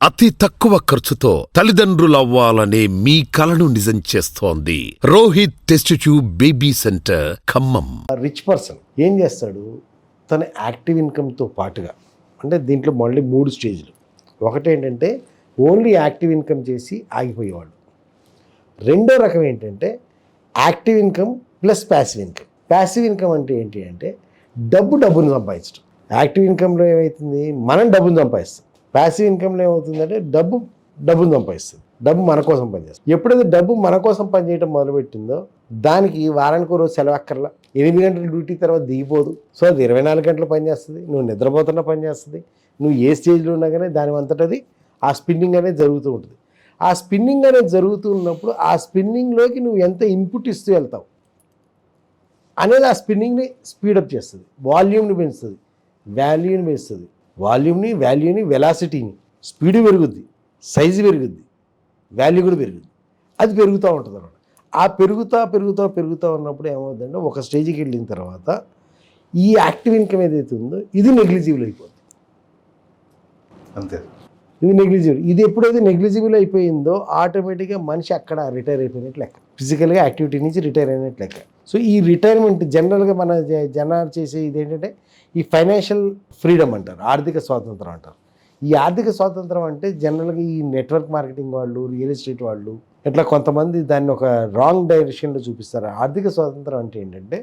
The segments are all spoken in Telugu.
అతి తక్కువ ఖర్చుతో తల్లిదండ్రులవ్వాలనే మీ కలను నిజం చేస్తోంది Rohit test tube baby centre Khammam. Rich person ఏం చేస్తాడు, తన యాక్టివ్ ఇన్కమ్తో పాటుగా, అంటే దీంట్లో మళ్ళీ 3 స్టేజ్లు. ఒకటేంటంటే ఓన్లీ యాక్టివ్ ఇన్కమ్ చేసి ఆగిపోయేవాడు. రెండో రకం ఏంటంటే active income plus passive income. Passive income అంటే ఏంటి అంటే డబ్బును సంపాదించడం. యాక్టివ్ ఇన్కమ్లో ఏమవుతుంది, మనం డబ్బును సంపాదిస్తాం. ప్యాసివ్ ఇన్కమ్లో ఏమవుతుందంటే డబ్బును సంపాదిస్తుంది. డబ్బు మన కోసం పనిచేస్తుంది. ఎప్పుడైతే డబ్బు మన కోసం పనిచేయడం మొదలుపెట్టిందో దానికి వారానికి రోజు సెలవు అక్కర్లా. 8 గంటల డ్యూటీ తర్వాత దిగిపోదు. సో అది 24 గంటలు పనిచేస్తుంది. నువ్వు నిద్రపోతున్నా పనిచేస్తుంది. నువ్వు ఏ స్టేజ్లో ఉన్నా కానీ దాని అంతటది ఆ స్పిన్నింగ్ అనేది జరుగుతూ ఉంటుంది. ఆ స్పిన్నింగ్ అనేది జరుగుతూ ఉన్నప్పుడు ఆ స్పిన్నింగ్లోకి నువ్వు ఎంత ఇన్పుట్ ఇస్తూ వెళ్తావు అనేది ఆ స్పిన్నింగ్ని స్పీడప్ చేస్తుంది, వాల్యూమ్ని పెంచుతుంది, వాల్యూని పెంచుతుంది. వాల్యూమ్ని, వాల్యూని, వెలాసిటీని, స్పీడు పెరుగుద్ది, సైజు పెరుగుద్ది, వాల్యూ కూడా పెరుగుద్ది. అది పెరుగుతూ ఉంటుంది అన్నమాట. ఆ పెరుగుతూ ఉన్నప్పుడు ఏమవుతుందంటే ఒక స్టేజ్కి వెళ్ళిన తర్వాత ఈ యాక్టివ్ ఇన్కమ్ ఏదైతే ఉందో ఇది నెగ్లిజిబుల్ అయిపోతుంది. అంతే, ఇది నెగ్లిజిబుల్. ఇది ఎప్పుడైతే నెగ్లిజిబుల్ అయిపోయిందో ఆటోమేటిక్గా మనిషి అక్కడ రిటైర్ అయిపోయినట్లు లెక్క, ఫిజికల్గా యాక్టివిటీ నుంచి రిటైర్ అయినట్లు లెక్క. సో ఈ రిటైర్మెంట్ జనరల్గా మన జనాలు చేసే ఇది ఏంటంటే ఈ ఫైనాన్షియల్ ఫ్రీడమ్ అంటారు, ఆర్థిక స్వాతంత్రం అంటారు. ఈ ఆర్థిక స్వాతంత్రం అంటే జనరల్గా ఈ నెట్వర్క్ మార్కెటింగ్ వాళ్ళు, రియల్ ఎస్టేట్ వాళ్ళు ఇట్లా కొంతమంది దాన్ని ఒక రాంగ్ డైరెక్షన్లో చూపిస్తారు. ఆర్థిక స్వాతంత్రం అంటే ఏంటంటే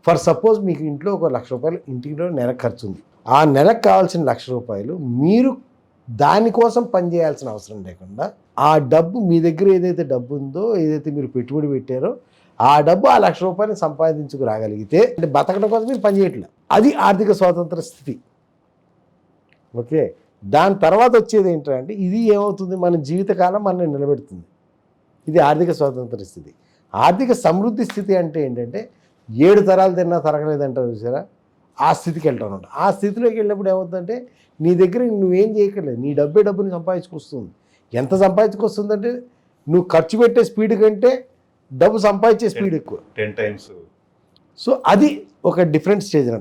ఫర్ సపోజ్ మీకు ఇంట్లో ఒక ₹1,00,000 ఇంటిలో నెలకు ఖర్చు ఉంది. ఆ నెలకు కావాల్సిన ₹1,00,000 మీరు దానికోసం పనిచేయాల్సిన అవసరం లేకుండా ఆ డబ్బు మీ దగ్గర ఏదైతే డబ్బు ఉందో, ఏదైతే మీరు పెట్టుబడి పెట్టారో ఆ డబ్బు ఆ ₹1,00,000 సంపాదించుకురాగలిగితే అంటే బతకడం కోసం మీరు పనిచేయట్లేదు. అది ఆర్థిక స్వాతంత్ర స్థితి. ఓకే, దాని తర్వాత వచ్చేది ఏంటంటే ఇది ఏమవుతుంది, మన జీవితకాలం మనల్ని నిలబెడుతుంది. ఇది ఆర్థిక స్వాతంత్ర స్థితి. ఆర్థిక సమృద్ధి స్థితి అంటే ఏంటంటే 7 తరాలు తిన్నా తరగలేదంటారు చూసారా, ఆ స్థితికి వెళ్తాం అనమాట. ఆ స్థితిలోకి వెళ్ళినప్పుడు ఏమవుతుందంటే నీ దగ్గర నువ్వేం చేయక్కర్లేదు, నీ డబ్బుని సంపాదించుకొస్తుంది. ఎంత సంపాదించుకొస్తుందంటే నువ్వు ఖర్చు పెట్టే స్పీడ్ కంటే డబ్బు సంపాదించే స్పీడ్ ఎక్కువ, 10 times. సో అది ఒక డిఫరెంట్ స్టేజ్ అనమాట.